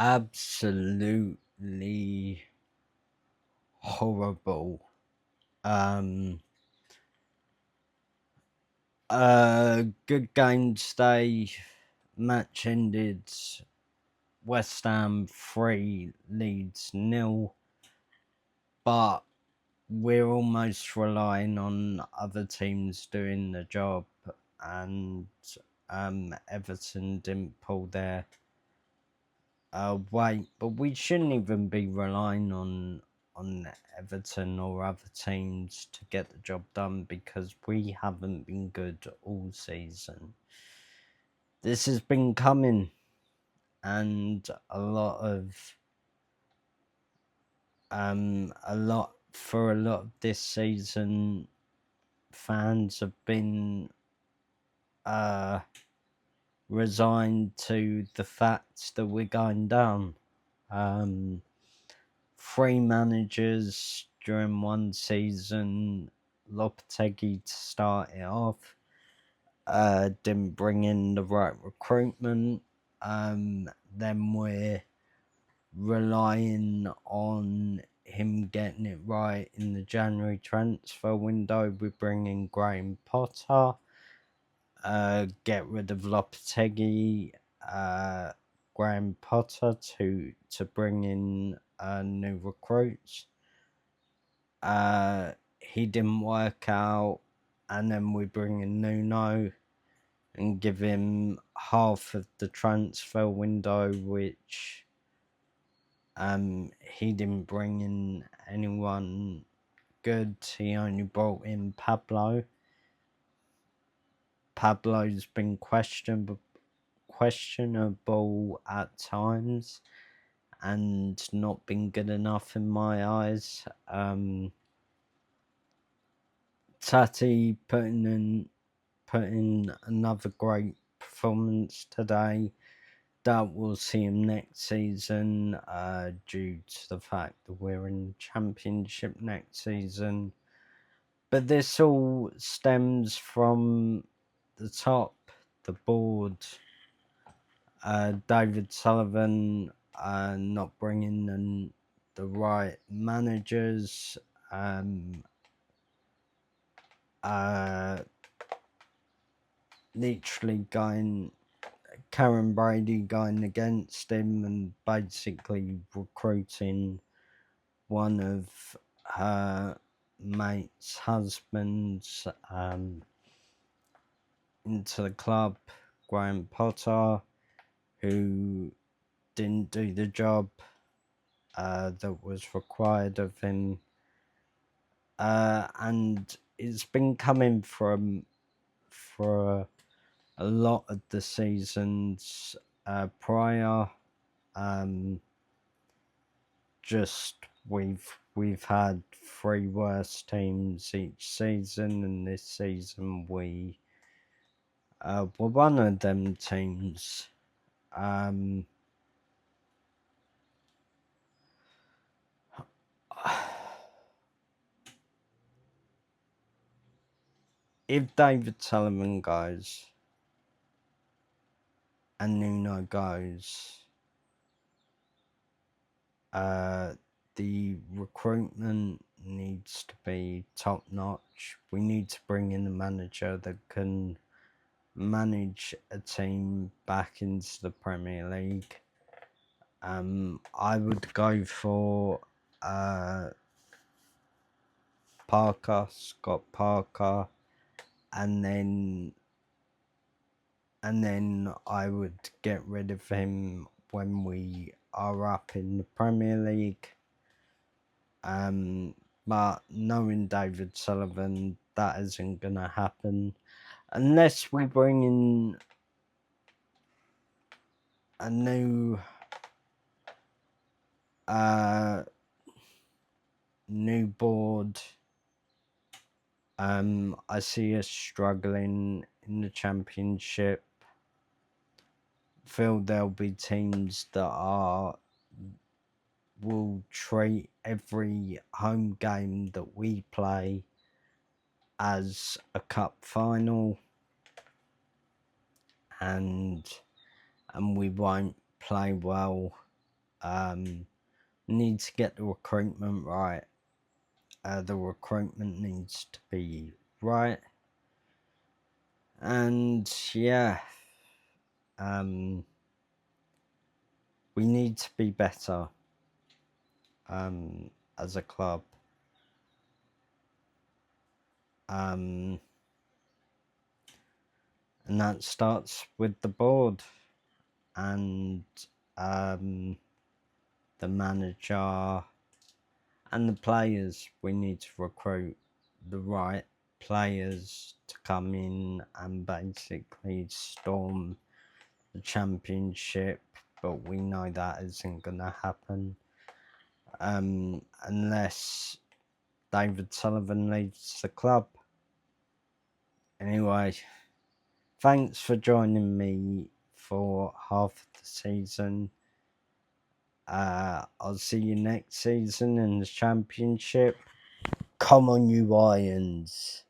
absolutely horrible. Um, Good game today. Match ended West Ham 3, Leeds 0, but we're almost relying on other teams doing the job, and Everton didn't pull their weight, but we shouldn't even be relying on Everton or other teams to get the job done because we haven't been good all season. This has been coming, and a lot of this season, fans have been resigned to the fact that we're going down. 3 managers during one season, Lopetegui to start it off, didn't bring in the right recruitment. Then we're relying on him getting it right in the January transfer window. We bring in Graham Potter, get rid of Lopetegui, Graham Potter to bring in new recruits. He didn't work out, and then we bring in Nuno and give him half of the transfer window, which he didn't bring in anyone good. He only brought in Pablo. Pablo's been questionable at times and not been good enough in my eyes. Tati putting another great performance today. That we'll see him next season, due to the fact that we're in Championship next season. But this all stems from the top, the board. David Sullivan not bringing in the right managers. Literally Karen Brady going against him and basically recruiting one of her mate's husbands into the club, Graham Potter, who didn't do the job that was required of him. And it's been coming for a lot of the seasons prior. Just we've had 3 worst teams each season, and this season we were one of them teams. If David Sullivan goes and Nuno goes, the recruitment needs to be top notch. We need to bring in a manager that can manage a team back into the Premier League. I would go for Scott Parker, and then I would get rid of him when we are up in the Premier League. But knowing David Sullivan, that isn't gonna happen unless we bring in a new board. I see us struggling in the Championship. Feel there'll be teams that will treat every home game that we play as a cup final, and we won't play well Need to get the recruitment right. The recruitment needs to be right, and yeah, we need to be better as a club. And that starts with the board and the manager and the players. We need to recruit the right players to come in and basically storm the championship, but we know that isn't going to happen unless David Sullivan leaves the club. Anyway, thanks for joining me for half the season. I'll see you next season in the championship. Come on, you Lions.